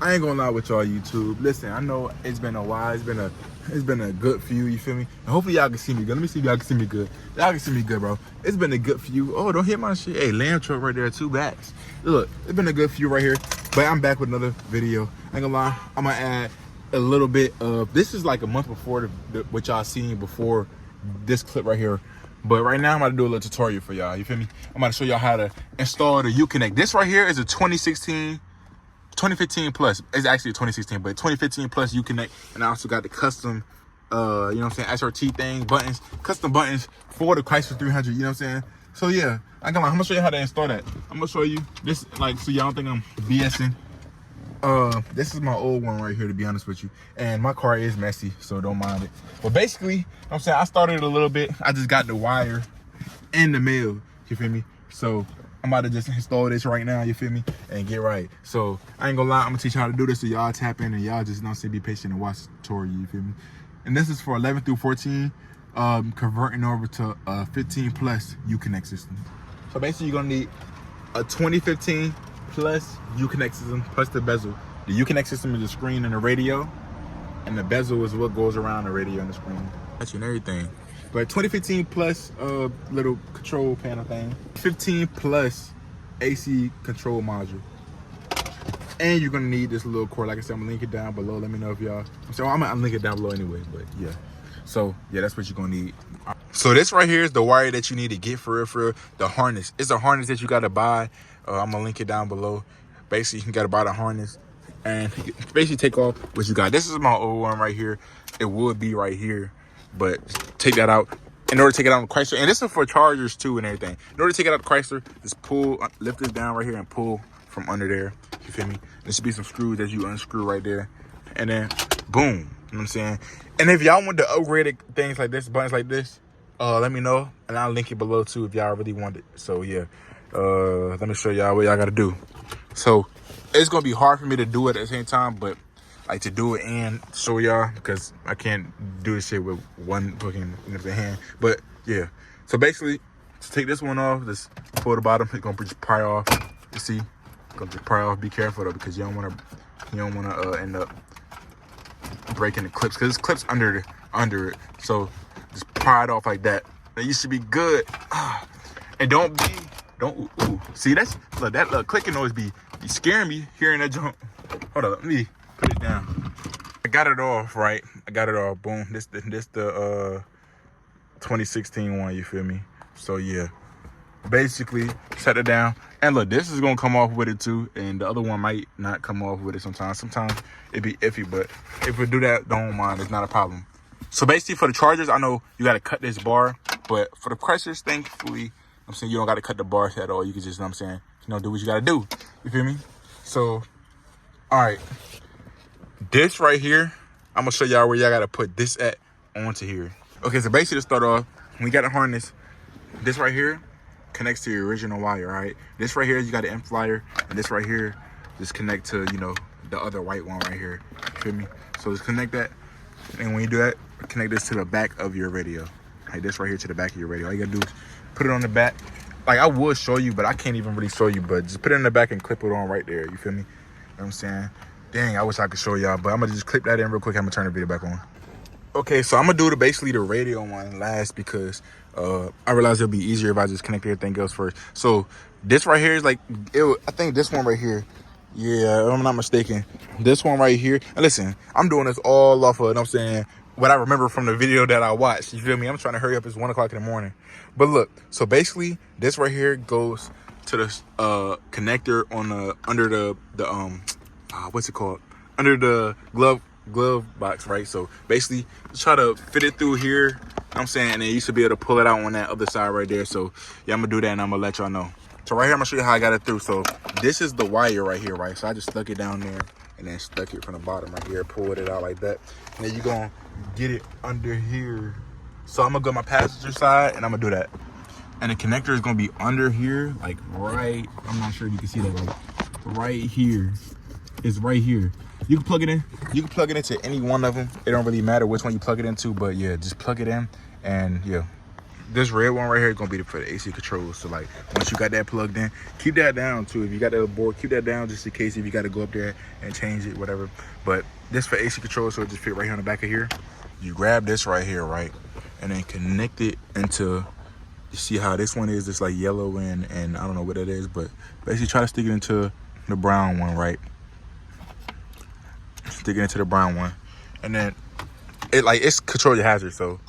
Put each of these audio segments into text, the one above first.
I ain't gonna lie with y'all, YouTube. Listen, I know it's been a while. It's been a good few. You feel me? And hopefully y'all can see me good. Let me see if y'all can see me good. Y'all can see me good, bro. It's been a good few. Oh, don't hit my shit. Hey, lamb truck right there, 2 backs. Look, it's been a good few right here. But I'm back with another video. I ain't gonna lie. I'm gonna add a little bit of. This is like a month before what y'all seen before this clip right here. But right now I'm about to do a little tutorial for y'all. You feel me? I'm about to show y'all how to install the Uconnect. This right here is a 2015 plus. It's actually a 2016, but 2015 plus Uconnect. And I also got the custom, you know what I'm saying, SRT thing, buttons, custom buttons for the Chrysler 300, you know what I'm saying? So yeah, I'm gonna show you how to install that. I'm gonna show you this, like, so y'all don't think I'm BSing. This is my old one right here, to be honest with you. And my car is messy, so don't mind it. But basically, you know what I'm saying, I started a little bit. I just got the wire in the mail, you feel me? So I'm about to just install this right now, you feel me? And get right. So I ain't gonna lie, I'm gonna teach you how to do this, so y'all tap in and y'all just don't say be patient and watch the tutorial, you feel me? And this is for 11 through 14, converting over to a 15 plus Uconnect system. So basically you're gonna need a 2015 plus Uconnect system plus the bezel. The Uconnect system is the screen and the radio, and the bezel is what goes around the radio and the screen. That's and everything. But 2015 plus little control panel thing. 15 plus AC control module. And you're gonna need this little cord. Like I said, I'm gonna link it down below. Let me know if y'all. I'm gonna link it down below anyway, but yeah. So yeah, that's what you're gonna need. So this right here is the wire that you need to get for real. The harness. It's a harness that you gotta buy. I'm gonna link it down below. Basically, you gotta buy the harness and basically take off what you got. This is my old one right here. It would be right here, but take that out. In order to take it out on the Chrysler, and this is for chargers too and everything. In order to take it out the Chrysler, just pull, lift this down right here and pull from under there. You feel me? There should be some screws that you unscrew right there, and then boom. You know what I'm saying? And if y'all want the upgraded things like this, buttons like this, let me know, and I'll link it below too if y'all really want it. So yeah, let me show y'all what y'all gotta do. So it's gonna be hard for me to do it at the same time, but like to do it and show y'all, because I can't do this shit with one fucking hand. But yeah, so basically, to take this one off, just pull the bottom. It's gonna just pry off. You see, gonna just pry off. Be careful though, because you don't wanna end up breaking the clips, because it's clips under it. So just pry it off like that. Then you should be good. And don't see, that's look, that little clicking noise be scaring me hearing that jump. Hold up, let me put it down. I got it off, right? I got it off. Boom. This the 2016 one, you feel me? So yeah, basically set it down. And look, this is gonna come off with it too, and the other one might not come off with it sometimes. Sometimes it be iffy, but if we do that, don't mind. It's not a problem. So basically, for the chargers, I know you got to cut this bar, but for the Chryslers, thankfully, I'm saying you don't got to cut the bars at all. You can just, you know what I'm saying, do what you got to do. You feel me? So, all right. This right here, I'm going to show y'all where y'all got to put this at onto here. Okay, so basically to start off, when you got a harness, this right here connects to your original wire, all right? This right here, you got an end flyer, and this right here just connect to, the other white one right here. You feel me? So just connect that, and when you do that, connect this to the back of your radio. Like this right here to the back of your radio. All you got to do is put it on the back. Like I would show you, but I can't even really show you, but just put it in the back and clip it on right there. You feel me? You know what I'm saying? Dang, I wish I could show y'all, but I'm gonna just clip that in real quick. I'm gonna turn the video back on. Okay, so I'm gonna do basically the radio one last, because I realized it'll be easier if I just connect everything else first. So this right here is like, I think this one right here, yeah, if I'm not mistaken, this one right here. And listen, I'm doing this all off of, you know what I'm saying, what I remember from the video that I watched. You feel me? I'm trying to hurry up. It's 1 o'clock in the morning. But look, so basically this right here goes to the connector on the under the what's it called? Under the glove box, right? So basically just try to fit it through here. You know what I'm saying, and then you should be able to pull it out on that other side right there. So yeah, I'm gonna do that, and I'm gonna let y'all know. So right here, I'm gonna show you how I got it through. So this is the wire right here, right? So I just stuck it down there and then stuck it from the bottom right here, pulled it out like that. And then you're gonna get it under here. So I'm gonna go to my passenger side, and I'm gonna do that. And the connector is gonna be under here, like right, I'm not sure if you can see that, like right here. It's right here. You can plug it in. You can plug it into any one of them. It don't really matter which one you plug it into, but yeah, just plug it in, and yeah. this red one right here is gonna be for the AC controls. So like once you got that plugged in, keep that down too. If you got that board, keep that down just in case if you got to go up there and change it, whatever. But this for AC controls, so it just fit right here on the back of here. You grab this right here, right, and then connect it into. You see how this one is? It's like yellow and I don't know what that is, but basically try to stick it into the brown one, right? Stick it into the brown one, and then it's control your hazard. So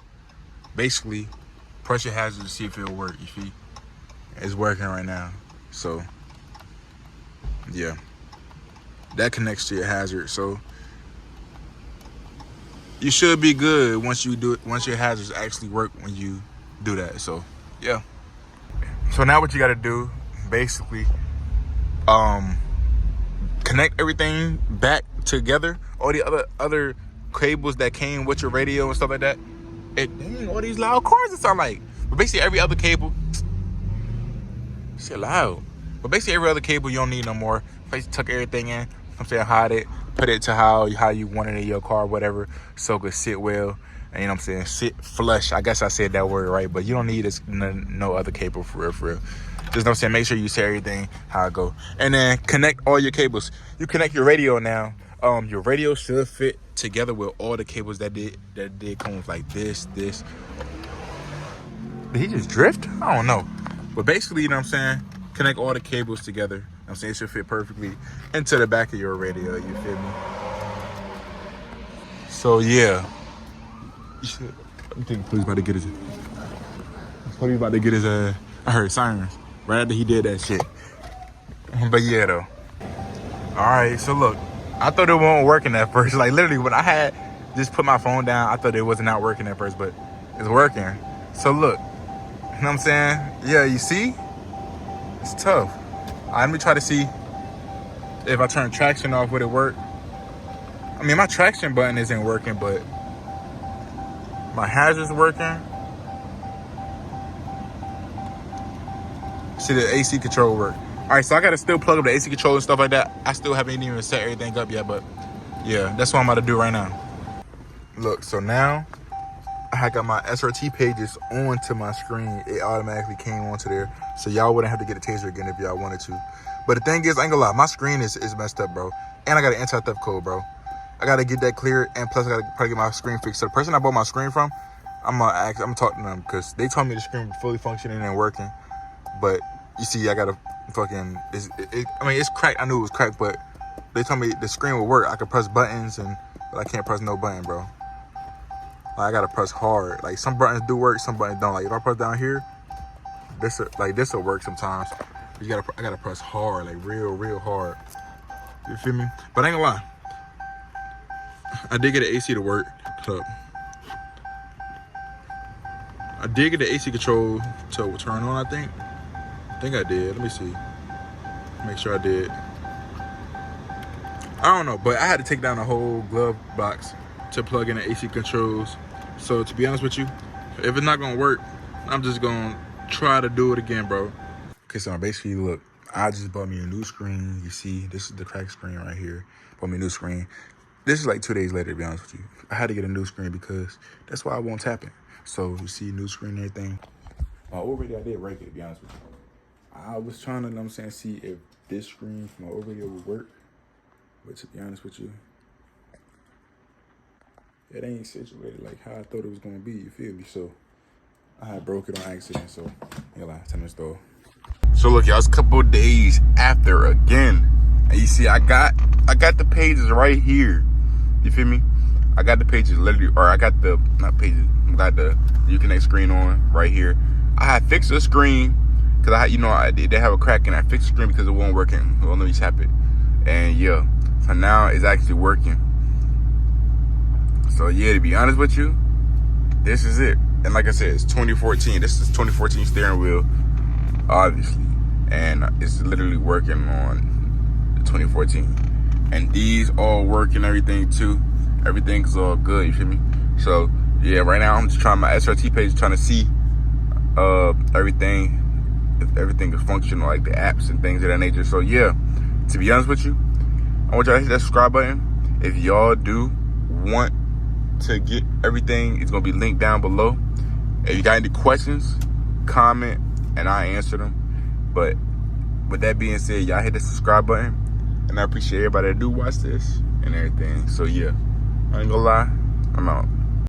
basically, press your hazard to see if it'll work. You see, it's working right now. So yeah, that connects to your hazard. So you should be good once you do it. Once your hazards actually work when you do that. So yeah. So now what you got to do, basically, connect everything back together. All the other cables that came with your radio and stuff like that. Dang, all these loud cars it sound like. But basically every other cable, shit loud. But basically every other cable you don't need no more. Basically tuck everything in. I'm saying hide it, put it to how you want it in your car, whatever, so it could sit well. And you know what I'm saying, sit flush. I guess I said that word right, but you don't need this, no other cable for real, for real. Just know what I'm saying, make sure you say everything how it go. And then connect all your cables. You connect your radio now. Your radio should fit together with all the cables that did come with like this. Did he just drift? I don't know. But basically, you know what I'm saying, connect all the cables together. You know what I'm saying, it should fit perfectly into the back of your radio, you feel me? So yeah. I'm thinking police about to get his. Police about to get his. I heard sirens right after he did that shit. But yeah, though. All right, so look, I thought it wasn't working at first. Like literally, when I had just put my phone down, I thought it wasn't not working at first, but it's working. So look, you know what I'm saying? Yeah, you see, it's tough. All right, let me try to see if I turn traction off, would it work? I mean, my traction button isn't working, but my hazard's working. See, the AC control work. All right, so I gotta still plug up the AC control and stuff like that. I still haven't even set everything up yet, but yeah, that's what I'm about to do right now. Look, so now I got my SRT pages onto my screen. It automatically came onto there, so y'all wouldn't have to get a taser again if y'all wanted to. But the thing is, I ain't gonna lie, my screen is messed up, bro. And I got an anti-theft code, bro. I gotta get that cleared, and plus I gotta probably get my screen fixed. So the person I bought my screen from, I'm gonna talk to them because they told me the screen was fully functioning and working. But you see, I gotta fucking. I mean, it's cracked. I knew it was cracked, but they told me the screen would work. I could press buttons, but I can't press no button, bro. Like, I gotta press hard. Like some buttons do work, some buttons don't. Like if I press down here, this will work sometimes. I gotta press hard, like real hard. You feel me? But I ain't gonna lie. I did get the AC to work. So I did get the AC control to turn on, I think I did. Let me see. Make sure I did. I don't know, but I had to take down the whole glove box to plug in the AC controls. So to be honest with you, if it's not gonna work, I'm just gonna try to do it again, bro. Okay, so basically, look, I just bought me a new screen. You see, this is the cracked screen right here. Bought me a new screen. This is like 2 days later, to be honest with you. I had to get a new screen because that's why I won't tap it. So you see, new screen and everything. My old radio, I did break it, to be honest with you. I was trying to, you know what I'm saying, see if this screen from my old radio would work. But to be honest with you, it ain't situated like how I thought it was gonna be, you feel me? So I had broke it on accident, so yeah, last time installed. So look, y'all, it's a couple of days after again. And you see, I got the pages right here. You feel me? I got the pages literally, or I got the, not pages, I got the Uconnect screen on right here. I had fixed the screen, because I did have a crack, and I fixed the screen because it wasn't working. Well, let me tap it. And yeah, so now it's actually working. So yeah, to be honest with you, this is it. And like I said, it's 2014. This is 2014 steering wheel, obviously. And it's literally working on the 2014. And these all work and everything too. Everything's all good, you feel me? So yeah, right now I'm just trying my SRT page, trying to see everything, if everything is functional, like the apps and things of that nature. So yeah, to be honest with you, I want y'all to hit that subscribe button. If y'all do want to get everything, it's gonna be linked down below. If you got any questions, comment, and I answer them. But with that being said, y'all hit the subscribe button. And I appreciate everybody that do watch this and everything. So yeah, I ain't gonna lie, I'm out.